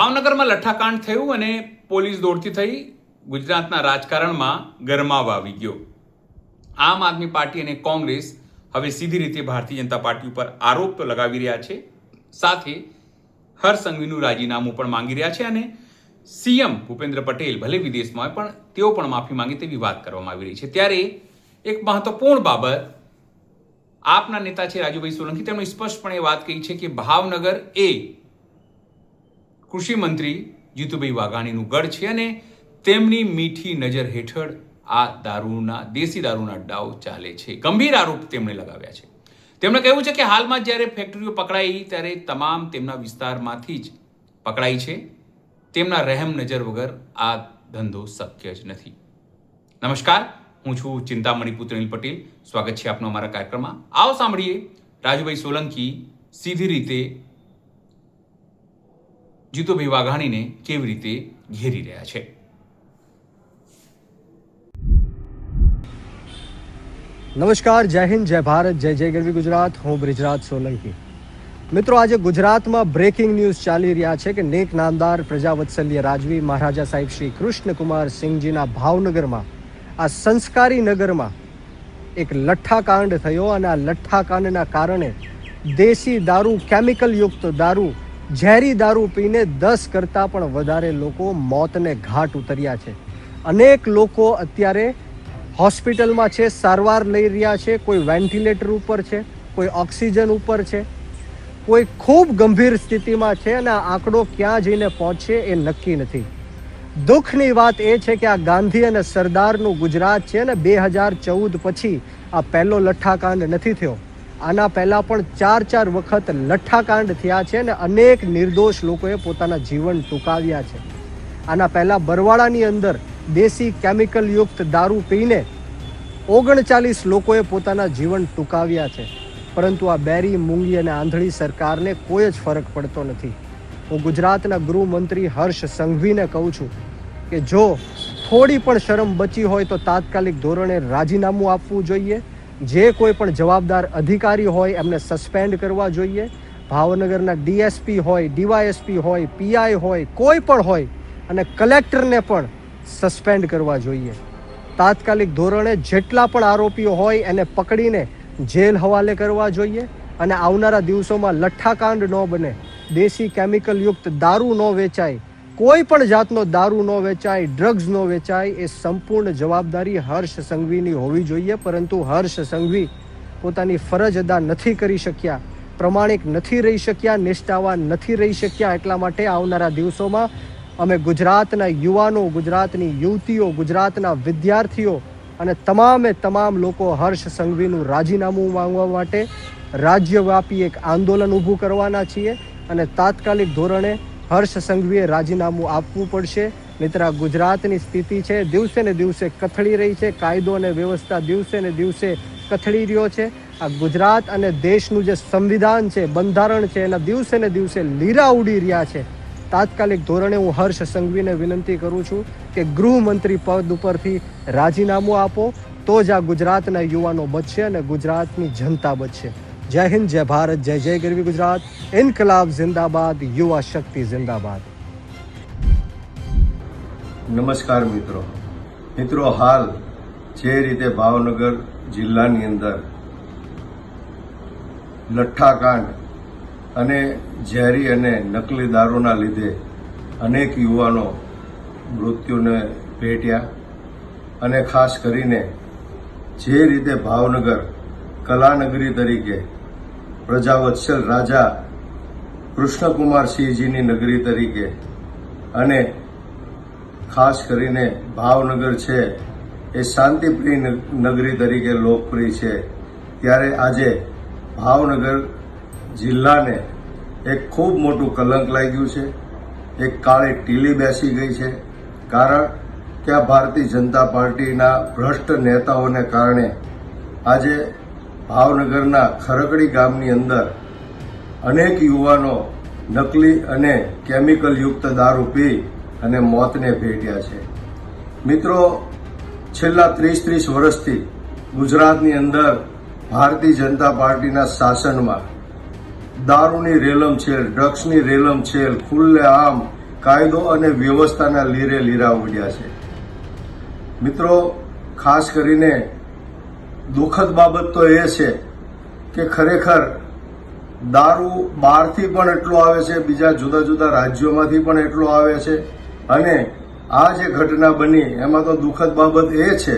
ભાવનગરમાં લઠ્ઠાકાંડ થયું અને પોલીસ દોડતી થઈ. ગુજરાતના રાજકારણમાં ગરમાવો આવી ગયો. આમ આદમી પાર્ટી અને કોંગ્રેસ હવે સીધી રીતે ભારતીય જનતા પાર્ટી ઉપર આરોપ તો લગાવી રહ્યા છે, સાથે હર્ષ સંઘવીનું રાજીનામું પણ માંગી રહ્યા છે અને સીએમ ભૂપેન્દ્ર પટેલ ભલે વિદેશમાં હોય પણ તેઓ પણ માફી માંગે તેવી વાત કરવામાં આવી રહી છે. ત્યારે એક મહત્વપૂર્ણ બાબત, આપના નેતા છે રાજુભાઈ સોલંકી, તેમણે સ્પષ્ટપણે વાત કહી છે કે ભાવનગર એ કૃષિ મંત્રી જીતુભાઈ વાઘાણીનું ગઢ છે અને તેમની મીઠી નજર હેઠળ આ દેશી દારૂના અડ્ડાઓ ચાલે છે. ગંભીર આરોપ તેમણે લગાવ્યા છે. તેમણે કહ્યું છે કે હાલમાં જ્યારે ફેક્ટરીઓ પકડાઈ ત્યારે તમામ તેમના વિસ્તારમાંથી જ પકડાઈ છે. તેમના રહેમ નજર વગર આ ધંધો શક્ય જ નથી. નમસ્કાર, હું છું ચિંતામણી પુત્ર અનિલ પટેલ. સ્વાગત છે આપનું અમારા કાર્યક્રમમાં. આવો સાંભળીએ રાજુભાઈ સોલંકી સીધી રીતે જીતુભાઈ વાઘાણીને કેવી રીતે ઘેરી રહ્યા છે. નમસ્કાર, જય હિન્દ, જય ભારત, જય જય ગરવી ગુજરાત. હું બ્રિજરાજ સોલંકી. મિત્રો, આજે ગુજરાતમાં બ્રેકિંગ ન્યૂઝ ચાલી રહ્યા છે કે નેક નામદાર પ્રજાવત્સલ્ય રાજવી મહારાજા સાહેબ શ્રી કૃષ્ણકુમાર સિંહજીના ભાવનગરમાં, આ સંસ્કારી નગરમાં એક લઠ્ઠાકાંડ થયો અને આ લઠ્ઠાકાંડના કારણે દેશી દારૂ, કેમિકલ યુક્ત દારૂ, ઝેરી દારૂ પીને 10 કરતાં પણ વધારે લોકો મોતને ઘાટ ઉતર્યા છે. અનેક લોકો અત્યારે હોસ્પિટલમાં છે, સારવાર લઈ રહ્યા છે. કોઈ વેન્ટિલેટર ઉપર છે, કોઈ ઓક્સિજન ઉપર છે, કોઈ ખૂબ ગંભીર સ્થિતિમાં છે અને આ આંકડો ક્યાં જઈને પહોંચશે એ નક્કી નથી. દુઃખની વાત એ છે કે આ ગાંધી અને સરદારનું ગુજરાત છે ને 2014 પછી આ પહેલો લઠ્ઠાકાંડ નથી થયો. આના પહેલાં પણ 4 વખત લઠ્ઠાકાંડ થયા છે અને અનેક નિર્દોષ લોકોએ પોતાના જીવન ટૂંકાવ્યા છે. આના પહેલાં બરવાડાની અંદર દેશી કેમિકલ યુક્ત દારૂ પીને 39 લોકોએ પોતાના જીવન ટૂંકાવ્યા છે. પરંતુ આ બેરી, મૂંગી અને આંધળી સરકારને કોઈ જ ફરક પડતો નથી. હું ગુજરાતના ગૃહમંત્રી હર્ષ સંઘવીને કહું છું કે જો થોડી પણ શરમ બચી હોય તો તાત્કાલિક ધોરણે રાજીનામું આપવું જોઈએ. જે કોઈ પણ જવાબદાર અધિકારી હોય એમને સસ્પેન્ડ કરવા જોઈએ. ભાવનગરના ડીએસપી હોય, ડીવાયએસપી હોય, પીઆઈ હોય, કોઈ પણ હોય, અને કલેક્ટરને પણ સસ્પેન્ડ કરવા જોઈએ. તાત્કાલિક ધોરણે જેટલા પણ આરોપીઓ હોય એને પકડીને જેલ હવાલે કરવા જોઈએ અને આવનારા દિવસોમાં લઠ્ઠાકાંડ ન બને, દેશી કેમિકલ યુક્ત દારૂ ન વેચાય, કોઈ પણ જાતનો દારૂ ન વેચાય, ડ્રગ્સ ન વેચાય, એ સંપૂર્ણ જવાબદારી હર્ષ સંઘવીની હોવી જોઈએ. પરંતુ હર્ષ સંઘવી પોતાની ફરજ અદા નથી કરી શક્યા, પ્રમાણિક નથી રહી શક્યા, નિષ્ઠાવાન નથી રહી શક્યા. એટલા માટે આવનારા દિવસોમાં અમે ગુજરાતના યુવાનો, ગુજરાતની યુવતીઓ, ગુજરાતના વિદ્યાર્થીઓ અને તમામ લોકો હર્ષ સંઘવીનું રાજીનામું માંગવા માટે રાજ્યવ્યાપી એક આંદોલન ઊભું કરવાના છીએ અને તાત્કાલિક ધોરણે હર્ષ સંઘવીએ રાજીનામું આપવું પડશે. નહીંતર આ ગુજરાતની સ્થિતિ છે દિવસે ને દિવસે કથળી રહી છે. કાયદો અને વ્યવસ્થા દિવસે ને દિવસે કથળી રહ્યો છે. આ ગુજરાત અને દેશનું જે સંવિધાન છે, બંધારણ છે, એના દિવસે ને દિવસે લીરા ઉડી રહ્યા છે. તાત્કાલિક ધોરણે હું હર્ષ સંઘવીને વિનંતી કરું છું કે ગૃહમંત્રી પદ ઉપરથી રાજીનામું આપો, તો જ આ ગુજરાતના યુવાનો બચશે અને ગુજરાતની જનતા બચશે. જય હિન્દ, જય ભારત, જય જય ગરવી ગુજરાત. ઇન્કલાબ જિંદાબાદ, યુવા શક્તિ જિંદાબાદ. નમસ્કાર મિત્રો, હાલ જે રીતે ભાવનગર જિલ્લાની અંદર લઠ્ઠાકાંડ અને ઝેરી અને નકલી દારૂના લીધે અનેક યુવાનો મૃત્યુને ભેટ્યા અને ખાસ કરીને જે રીતે ભાવનગર કલાનગરી તરીકે પ્રજાવત્સલ રાજા કૃષ્ણકુમાર સિંહજીની નગરી તરીકે અને ખાસ કરીને ભાવનગર છે એ શાંતિપ્રિય નગરી તરીકે લોકપ્રિય છે, ત્યારે આજે ભાવનગર જિલ્લાને એક ખૂબ મોટું કલંક લાગ્યું છે. એક કાળી ટીલી બેસી ગઈ છે. કારણ કે આ ભારતીય જનતા પાર્ટીના ભ્રષ્ટ નેતાઓને કારણે આજે ભાવનગરના ખરકડી ગામની અંદર અનેક યુવાનો નકલી અને કેમિકલ યુક્ત દારૂ પી અને મોતને ભેટ્યા છે. મિત્રો, છેલ્લા 30 વર્ષથી ગુજરાતની અંદર ભારતીય જનતા પાર્ટીના શાસનમાં દારૂની રેલમછેલ, ડ્રગ્સની રેલમછેલ ખુલ્લેઆમ કાયદો અને વ્યવસ્થાના લીરે લીરા ઉડ્યા છે. મિત્રો, ખાસ કરીને દુઃખદ બાબત તો એ છે કે ખરેખર દારૂ બહારથી પણ એટલો આવે છે, બીજા જુદા જુદા રાજ્યોમાંથી પણ એટલો આવે છે. અને આ જે ઘટના બની એમાં તો દુઃખદ બાબત એ છે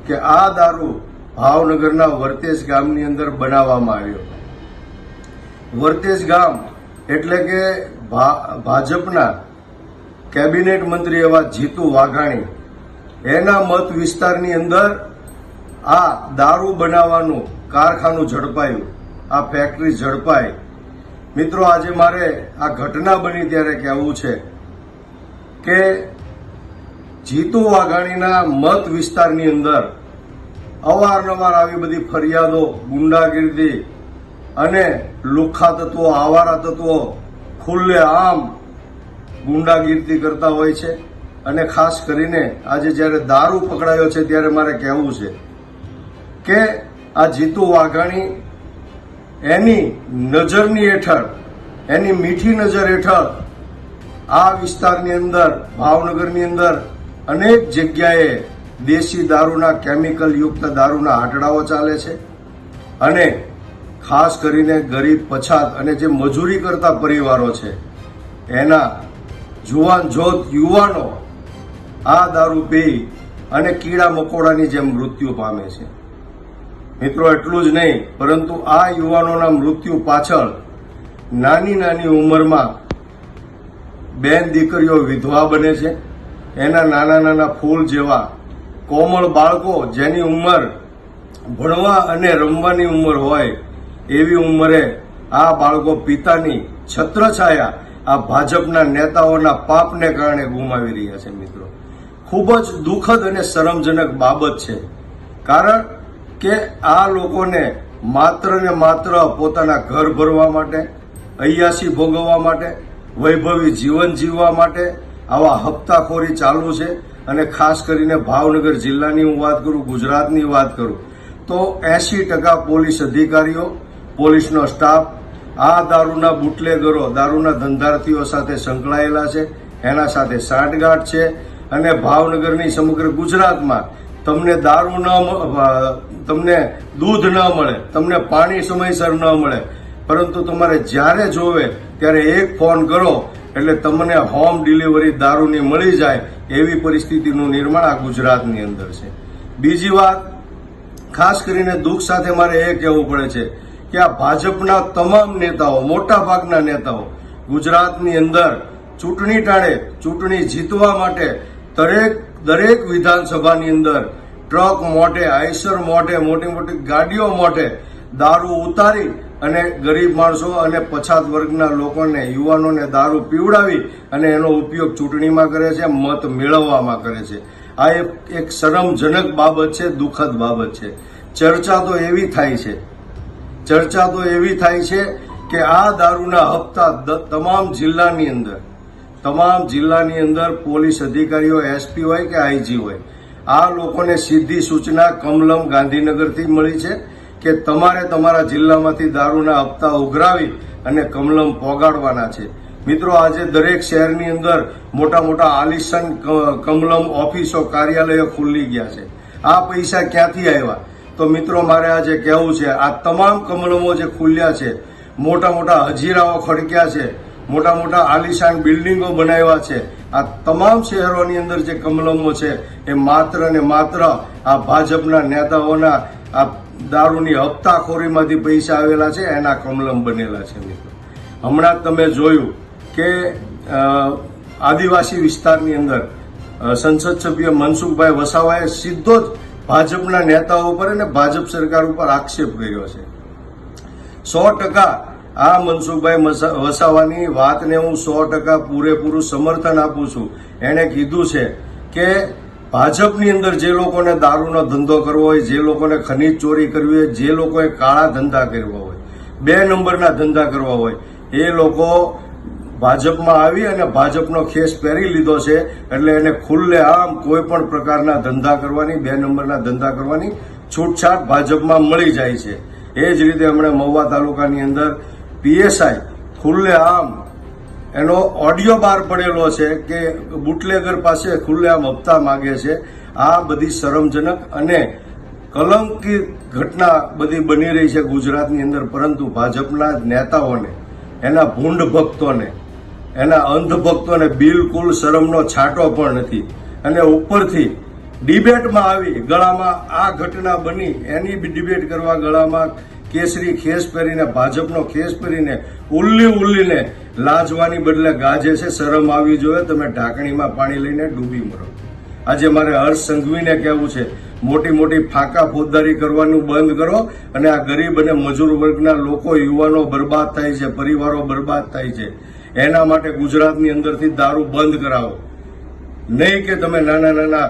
કે આ દારૂ ભાવનગરના વર્તેજ ગામની અંદર બનાવવામાં આવ્યો. વર્તેજ ગામ એટલે કે ભાજપના કેબિનેટ મંત્રી એવા જીતુ વાઘાણી, એના મત વિસ્તારની અંદર આ દારૂ બનાવવાનું કારખાનું ઝડપાયું, આ ફેક્ટરી ઝડપાઈ. મિત્રો, આજે મારે આ ઘટના બની ત્યારે કહેવું છે કે જીતુ વાઘાણીના મત વિસ્તારની અંદર અવારનવાર આવી બધી ફરિયાદો, ગુંડાગીરી અને લુખ્ખા તત્વો, આવારા તત્વો ખુલ્લે આમ ગુંડાગીરી કરતા હોય છે. અને ખાસ કરીને આજે જ્યારે દારૂ પકડાયો છે ત્યારે મારે કહેવું છે કે આ જીતુ વાઘાણી એની નજરની હેઠળ, એની મીઠી નજર હેઠળ આ વિસ્તારની અંદર, ભાવનગરની અંદર અનેક જગ્યાએ દેશી દારૂના, કેમિકલ યુક્ત દારૂના આટડાઓ ચાલે છે. અને ખાસ કરીને ગરીબ, પછાત અને જે મજૂરી કરતા પરિવારો છે એના જુવાન જોત યુવાનો આ દારૂ પી અને કીડા મકોડાની જેમ મૃત્યુ પામે છે. મિત્રો, એટલું જ નહીં, પરંતુ આ યુવાનોના મૃત્યુ પાછળ નાની નાની ઉંમરમાં બેન દીકરીઓ વિધવા બને છે. એના નાના નાના ફૂલ જેવા કોમળ બાળકો, જેની ઉંમર ભણવા અને રમવાની ઉંમર હોય એવી ઉંમરે આ બાળકો પિતાની છત્રછાયા આ ભાજપના નેતાઓના પાપને કારણે ગુમાવી રહ્યા છે. મિત્રો, ખૂબ જ દુઃખદ અને શરમજનક બાબત છે. કારણ કે આ લોકોને માત્ર ને માત્ર પોતાના ઘર ભરવા માટે, અય્યાસી ભોગવવા માટે, વૈભવી જીવન જીવવા માટે આવા હપ્તાખોરી ચાલુ છે. અને ખાસ કરીને ભાવનગર જિલ્લાની હું વાત કરું, ગુજરાતની વાત કરું તો 80% પોલીસ અધિકારીઓ, પોલીસનો સ્ટાફ આ દારૂના બુટલેગરો, દારૂના ધંધાર્થીઓ સાથે સંકળાયેલા છે. એના સાથે સાંઠગાંઠ છે. અને ભાવનગરની સમગ્ર ગુજરાતમાં તમને દારૂ ન, તમને દૂધ ન મળે, તમને પાણી સમયસર ન મળે, પરંતુ તમારે જ્યારે જોવે ત્યારે એક ફોન કરો એટલે તમને હોમ ડિલિવરી દારૂની મળી જાય એવી પરિસ્થિતિનું નિર્માણ આ ગુજરાતની અંદર છે. બીજી વાત, ખાસ કરીને દુઃખ સાથે મારે એ કહેવું પડે છે કે આ ભાજપના તમામ નેતાઓ, મોટા ભાગના નેતાઓ ગુજરાતની અંદર ચૂંટણી ટાળે, ચૂંટણી જીતવા માટે દરેક વિધાનસભાની અંદર ટ્રક મોટે, આઈસર મોટે, મોટી મોટી ગાડીઓ મોટે દારૂ ઉતારી અને ગરીબ માણસો અને પછાત વર્ગના લોકોને, યુવાનોને દારૂ પીવડાવી અને એનો ઉપયોગ ચૂંટણીમાં કરે છે, મત મેળવવામાં કરે છે. આ એક શરમજનક બાબત છે, દુઃખદ બાબત છે. ચર્ચા તો એવી થાય છે કે આ દારૂના હપ્તા તમામ જિલ્લાની અંદર પોલીસ અધિકારીઓ, એસપી હોય કે આઈજી હોય, આ લોકોને સીધી સૂચના કમલમ ગાંધીનગરથી મળી છે કે તમારે તમારા જિલ્લામાંથી દારૂના હપ્તા ઉઘરાવી અને કમલમ પોગાડવાના છે. મિત્રો, આજે દરેક શહેરની અંદર મોટા મોટા આલિશાન કમલમ ઓફિસો, કાર્યાલયો ખુલ્લી ગયા છે. આ પૈસા ક્યાંથી આવ્યા? તો મિત્રો, મારે આજે કહેવું છે, આ તમામ કમલમો જે ખુલ્યા છે, મોટા મોટા હજીરાઓ ખડક્યા છે, મોટા મોટા આલિશાન બિલ્ડિંગો બનાવ્યા છે, આ તમામ શહેરોની અંદર જે કમલમો છે એ માત્ર ને માત્ર આ ભાજપના નેતાઓના આ દારૂની હપ્તાખોરીમાંથી પૈસા આવેલા છે, એના કમલમ બનેલા છે. મિત્રો, હમણાં જ તમે જોયું કે આદિવાસી વિસ્તારની અંદર સંસદ સભ્ય મનસુખભાઈ વસાવાએ સીધો જ ભાજપના નેતાઓ ઉપર અને ભાજપ સરકાર ઉપર આક્ષેપ કર્યો છે. 100% આ મનસુખભાઈ વસાવાની વાતને હું 100% પૂરેપૂરું સમર્થન આપું છું. એણે કીધું છે કે ભાજપની અંદર જે લોકોને દારૂનો ધંધો કરવો હોય, જે લોકોને ખનીજ ચોરી કરવી હોય, જે લોકોએ કાળા ધંધા કરવા હોય, 2 નંબરના ધંધા કરવા હોય, એ લોકો ભાજપમાં આવી અને ભાજપનો ખેસ પહેરી લીધો છે. એટલે એને ખુલ્લે આમ કોઈ પણ પ્રકારના ધંધા કરવાની, 2 નંબરના ધંધા કરવાની છૂટછાટ ભાજપમાં મળી જાય છે. એ જ રીતે હમણાં મહુવા તાલુકાની અંદર પીએસઆઈ ખુલ્લે આમ એનો ઓડિયો બહાર પડેલો છે કે બુટલેગર પાસે ખુલ્લેઆમ હપ્તા માગે છે. આ બધી શરમજનક અને કલંકિત ઘટના બધી બની રહી છે ગુજરાતની અંદર, પરંતુ ભાજપના નેતાઓને, એના ભૂંડ ભક્તોને, એના અંધ ભક્તોને બિલકુલ શરમનો છાંટો પણ નથી. અને ઉપરથી ડિબેટમાં આવી ગળામાં આ ઘટના બની એની ડિબેટ કરવા ગળામાં કેસરી ખેસ પહેરીને, ભાજપનો ખેસ પહેરીને ઉલ્લીને લાજવાની બદલે ગાજે છે. શરમ આવી જોઈએ. તમે ઢાંકણીમાં પાણી લઈને ડૂબી મરો. આજે મારે હર્ષ સંઘવીને કહેવું છે, મોટી મોટી ફાંકા ફોજદારી કરવાનું બંધ કરો અને આ ગરીબ અને મજૂર વર્ગના લોકો, યુવાનો બરબાદ થાય છે, પરિવારો બરબાદ થાય છે. એના માટે ગુજરાતની અંદરથી દારૂ બંધ કરાવો. નહીં કે તમે નાના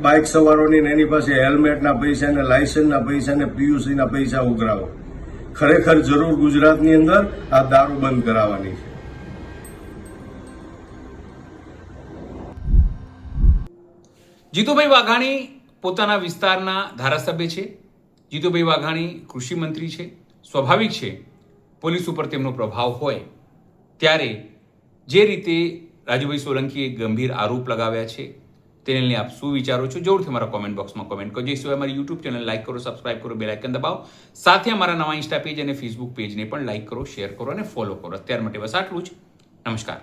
બાઇક સવારોની એની પાસે હેલ્મેટના પૈસા ને લાયસન્સના પૈસા ને પીયુસીના પૈસા ઉઘરાવો. ખરેખર જરૂર ગુજરાતની અંદર આ દારૂ બંધ કરાવવાની છે. જીતુભાઈ વાઘાણી પોતાના વિસ્તારના ધારાસભ્ય છે. જીતુભાઈ વાઘાણી કૃષિ મંત્રી છે. સ્વાભાવિક છે પોલીસ ઉપર તેમનો પ્રભાવ હોય. ત્યારે જે રીતે રાજુભાઈ સોલંકીએ ગંભીર આરોપ લગાવ્યા છે તેને લઈને આપ શું વિચારો છો? જરૂરથી અમારા કોમેન્ટ બોક્સમાં કોમેન્ટ કરજો. એ સિવાય અમારી યુટ્યુબ ચેનલ લાઈક કરો, સબસ્ક્રાઇબ કરો, બેલ આઇકન દબાવો. સાથે અમારા નવા ઇન્સ્ટા પેજ અને ફેસબુક પેજને પણ લાઈક કરો, શેર કરો અને ફોલો કરો. અત્યાર માટે બસ આટલું જ. નમસ્કાર.